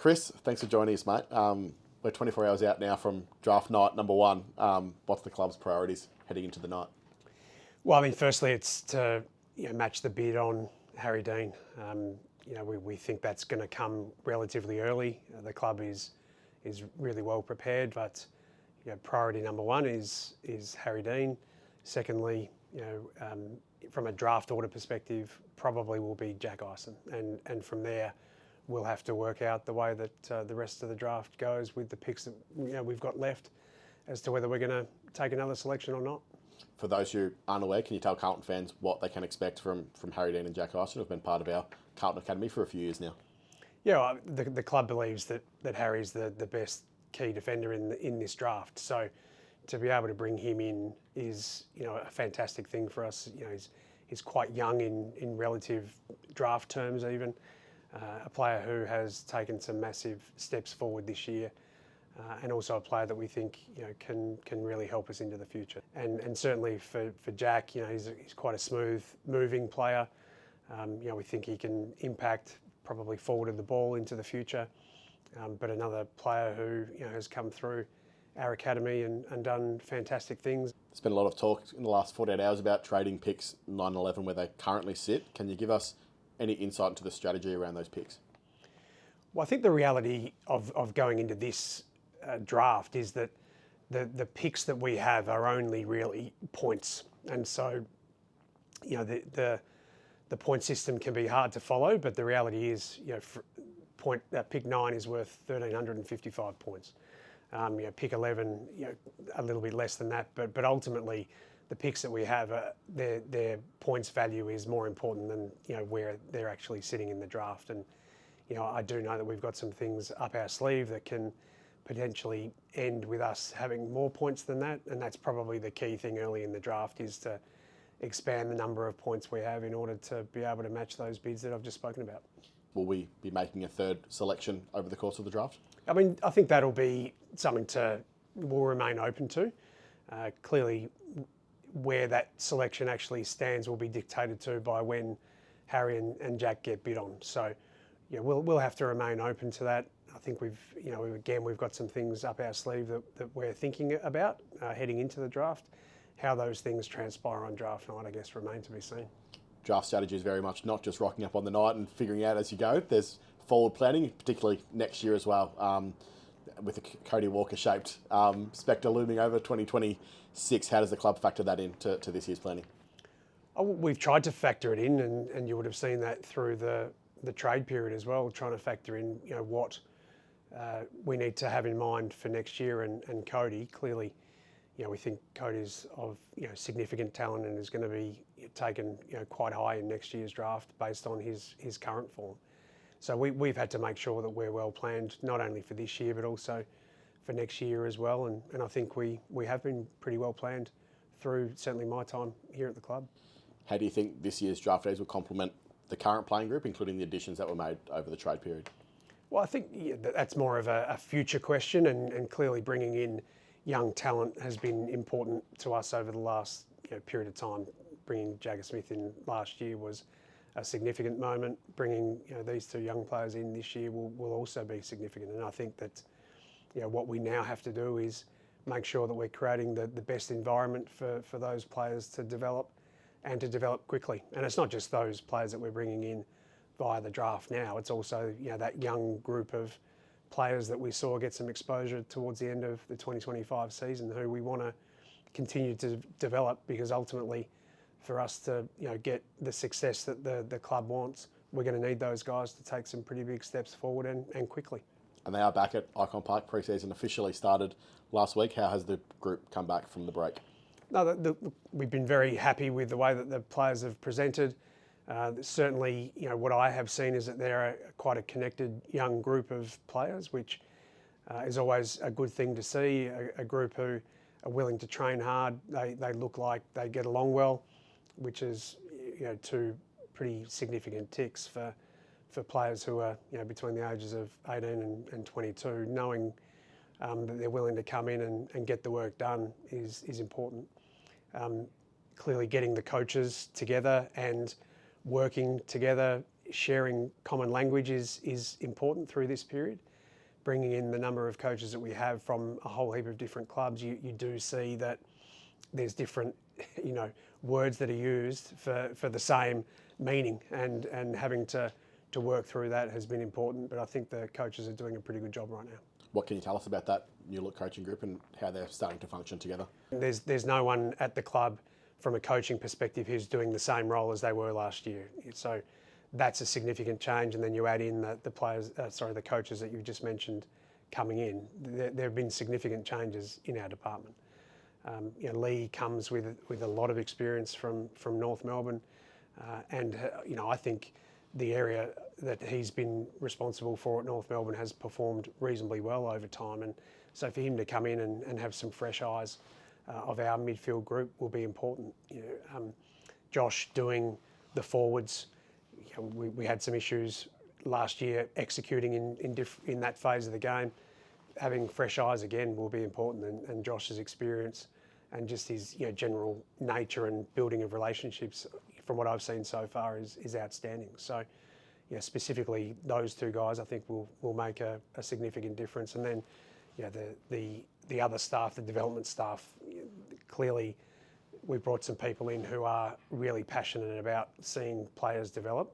Chris, thanks for joining us, mate. We're 24 hours out now from draft night number one. What's the club's priorities heading into the night? Well, I mean, firstly, it's to match the bid on Harry Dean. We think that's going to come relatively early. The club is really well prepared, but priority number one is Harry Dean. Secondly, from a draft order perspective, probably will be Jack Ison, and from there, we'll have to work out the way that the rest of the draft goes with the picks that we've got left, as to whether we're going to take another selection or not. For those who aren't aware, can you tell Carlton fans what they can expect from Harry Dean and Jack Ison, who've been part of our Carlton Academy for a few years now? Yeah, well, the club believes that Harry's the best key defender in this draft. So to be able to bring him in is a fantastic thing for us. He's quite young in relative draft terms even. A player who has taken some massive steps forward this year, and also a player that we think can really help us into the future. And certainly for Jack, he's quite a smooth moving player. We think he can impact, probably forwarded the ball into the future. But another player who has come through our academy and done fantastic things. There's been a lot of talk in the last 48 hours about trading picks 9-11 where they currently sit. Can you give us any insight into the strategy around those picks? Well, I think the reality of going into this draft is that the picks that we have are only really points, and so the point system can be hard to follow. But the reality is, pick 9 is worth 1,355 points. Pick 11, a little bit less than that, but ultimately, the picks that we have, their points value is more important than where they're actually sitting in the draft. And I do know that we've got some things up our sleeve that can potentially end with us having more points than that. And that's probably the key thing early in the draft, is to expand the number of points we have in order to be able to match those bids that I've just spoken about. Will we be making a third selection over the course of the draft? I mean, I think that'll be something we'll remain open to. Clearly, where that selection actually stands will be dictated to by when Harry and Jack get bid on. So, we'll have to remain open to that. I think we've got some things up our sleeve that we're thinking about heading into the draft. How those things transpire on draft night, I guess, remain to be seen. Draft strategy is very much not just rocking up on the night and figuring out as you go. There's forward planning, particularly next year as well, with the Cody Walker-shaped spectre looming over 2026. How does the club factor that into this year's planning? We've tried to factor it in, and you would have seen that through the trade period as well, trying to factor in what we need to have in mind for next year. And Cody, clearly, we think Cody's of significant talent and is going to be taken quite high in next year's draft based on his current form. So we've had to make sure that we're well planned, not only for this year but also for next year as well. And I think we have been pretty well planned through certainly my time here at the club. How do you think this year's draft days will complement the current playing group, including the additions that were made over the trade period? Well, I think that's more of a future question, and clearly bringing in young talent has been important to us over the last period of time. Bringing Jagger Smith in last year was a significant moment. Bringing these two young players in this year will also be significant. And I think that what we now have to do is make sure that we're creating the best environment for those players to develop, and to develop quickly. And it's not just those players that we're bringing in via the draft now. It's also that young group of players that we saw get some exposure towards the end of the 2025 season, who we want to continue to develop, because ultimately, for us to get the success that the club wants, we're going to need those guys to take some pretty big steps forward and quickly. And they are back at Icon Park. Preseason officially started last week. How has the group come back from the break? No, we've been very happy with the way that the players have presented. Certainly, what I have seen is that they're quite a connected young group of players, which is always a good thing to see. A group who are willing to train hard. They look like they get along well, which is two pretty significant ticks for players who are between the ages of 18 and 22. Knowing that they're willing to come in and get the work done is important. Clearly, getting the coaches together and working together sharing common language is important through this period. Bringing in the number of coaches that we have from a whole heap of different clubs, you do see that there's different, words that are used for the same meaning, and having to work through that has been important. But I think the coaches are doing a pretty good job right now. What can you tell us about that new look coaching group and how they're starting to function together? There's no one at the club from a coaching perspective who's doing the same role as they were last year. So that's a significant change. And then you add in the coaches that you just mentioned coming in. There have been significant changes in our department. Lee comes with a lot of experience from North Melbourne, and I think the area that he's been responsible for at North Melbourne has performed reasonably well over time. And so for him to come in and have some fresh eyes of our midfield group will be important. Josh doing the forwards, we had some issues last year executing in that phase of the game. Having fresh eyes again will be important, and Josh's experience and just his general nature and building of relationships, from what I've seen so far, is outstanding. So, specifically those two guys, I think will make a significant difference. And then, the other staff, the development staff, clearly we brought some people in who are really passionate about seeing players develop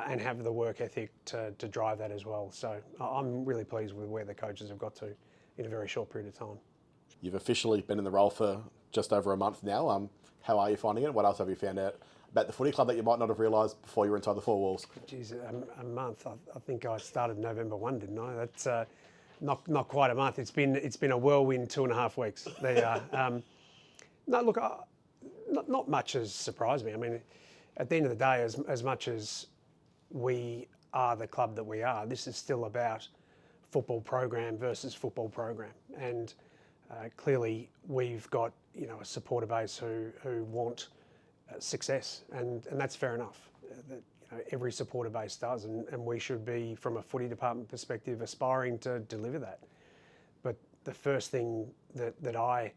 and have the work ethic to drive that as well. So I'm really pleased with where the coaches have got to in a very short period of time. You've officially been in the role for just over a month now. How are you finding it? What else have you found out about the footy club that you might not have realised before you were inside the four walls? Geez, a month. I think I started November 1, didn't I? That's not quite a month. It's been a whirlwind 2.5 weeks. There you are. No, look, not much has surprised me. I mean, at the end of the day, as much as we are the club that we are, this is still about football program versus football program. And clearly we've got a supporter base who want success, and that's fair enough. Every supporter base does, and we should be, from a footy department perspective, aspiring to deliver that. But the first thing that I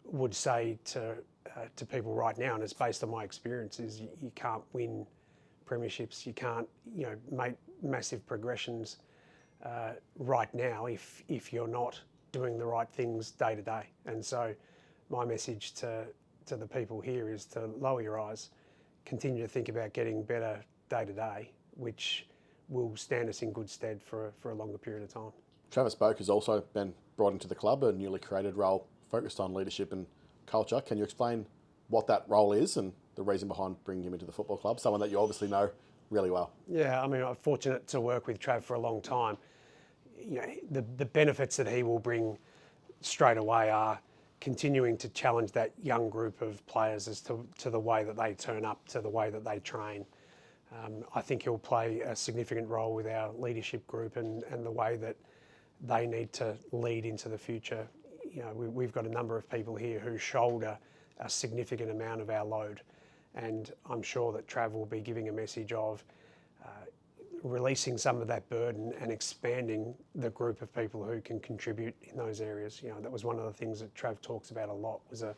would say to people right now, and it's based on my experience, is you can't win premierships, you can't make massive progressions right now if you're not doing the right things day to day. And so my message to the people here is to lower your eyes, continue to think about getting better day to day, which will stand us in good stead for a longer period of time. Travis Boak has also been brought into the club, a newly created role focused on leadership and culture. Can you explain what that role is and the reason behind bringing him into the football club? Someone that you obviously know really well. Yeah, I mean, I'm fortunate to work with Trav for a long time. The benefits that he will bring straight away are continuing to challenge that young group of players as to the way that they turn up, to the way that they train. I think he'll play a significant role with our leadership group and the way that they need to lead into the future. We've got a number of people here who shoulder a significant amount of our load, and I'm sure that Trav will be giving a message of releasing some of that burden and expanding the group of people who can contribute in those areas. That was one of the things that Trav talks about a lot, was a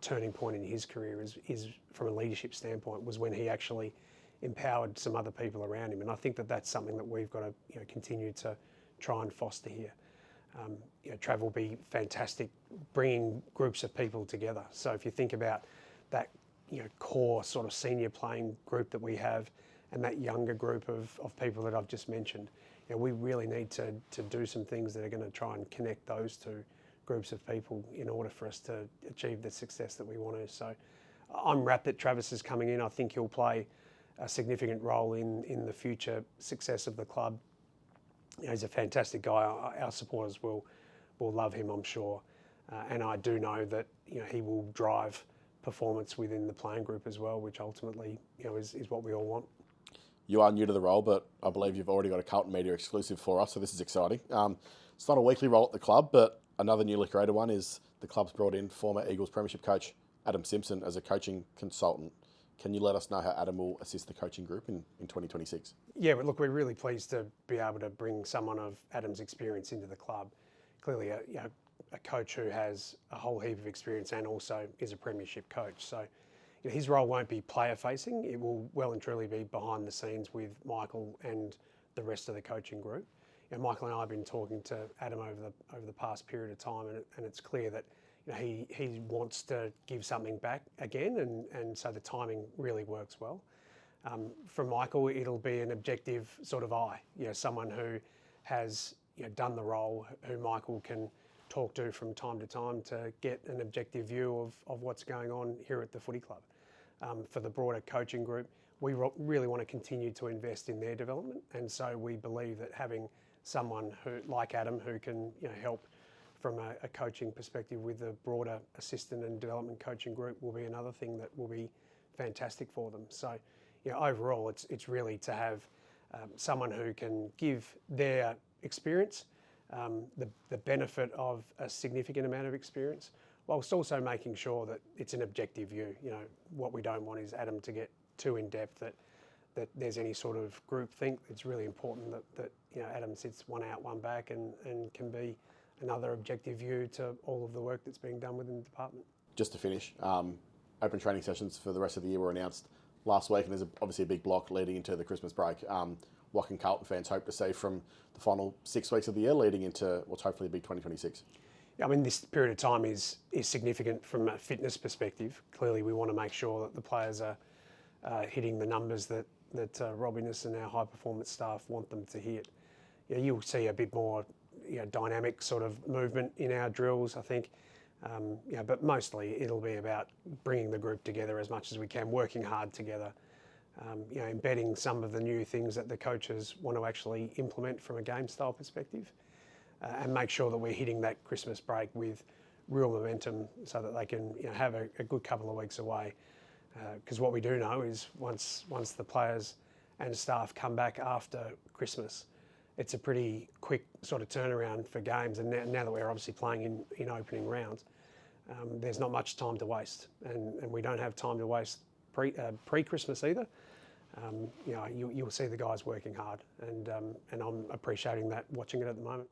turning point in his career is from a leadership standpoint, was when he actually empowered some other people around him. And I think that that's something that we've got to continue to try and foster here. Trav will be fantastic bringing groups of people together. So if you think about that core sort of senior playing group that we have, and that younger group of people that I've just mentioned, we really need to do some things that are going to try and connect those two groups of people in order for us to achieve the success that we want to. So I'm rapt that Travis is coming in. I think he'll play a significant role in the future success of the club. He's a fantastic guy. Our supporters will love him, I'm sure. And I do know that he will drive performance within the playing group as well, which ultimately is what we all want. You are new to the role, but I believe you've already got a Carlton media exclusive for us, so this is exciting. It's not a weekly role at the club, but another newly created one is the club's brought in former Eagles premiership coach Adam Simpson as a coaching consultant. Can you let us know how Adam will assist the coaching group in 2026? Yeah, but look, we're really pleased to be able to bring someone of Adam's experience into the club. Clearly, a coach who has a whole heap of experience and also is a premiership coach. So, his role won't be player-facing. It will well and truly be behind the scenes with Michael and the rest of the coaching group. Michael and I have been talking to Adam over the past period of time, and it's clear that he wants to give something back again, and so the timing really works well. From Michael, it'll be an objective sort of eye, someone who has done the role, who Michael can talk to from time to time to get an objective view of what's going on here at the footy club. For the broader coaching group, we really want to continue to invest in their development, and so we believe that having someone like Adam who can help from a coaching perspective with the broader assistant and development coaching group will be another thing that will be fantastic for them. So overall it's really to have someone who can give their experience, the benefit of a significant amount of experience, whilst also making sure that it's an objective view. What we don't want is Adam to get too in depth that there's any sort of group think. It's really important that Adam sits one out, one back, and can be another objective view to all of the work that's being done within the department. Just to finish, open training sessions for the rest of the year were announced last week, and there's obviously a big block leading into the Christmas break. What can Carlton fans hope to see from the final 6 weeks of the year leading into what's hopefully a big 2026? I mean, this period of time is significant from a fitness perspective. Clearly, we want to make sure that the players are hitting the numbers that Rob Innes and our high performance staff want them to hit. You'll see a bit more dynamic sort of movement in our drills, I think. But mostly it'll be about bringing the group together as much as we can, working hard together, embedding some of the new things that the coaches want to actually implement from a game style perspective, and make sure that we're hitting that Christmas break with real momentum so that they can have a good couple of weeks away. Because what we do know is once the players and staff come back after Christmas, it's a pretty quick sort of turnaround for games. And now that we're obviously playing in opening rounds, there's not much time to waste, and we don't have time to waste pre-Christmas either. You'll see the guys working hard, and I'm appreciating that, watching it at the moment.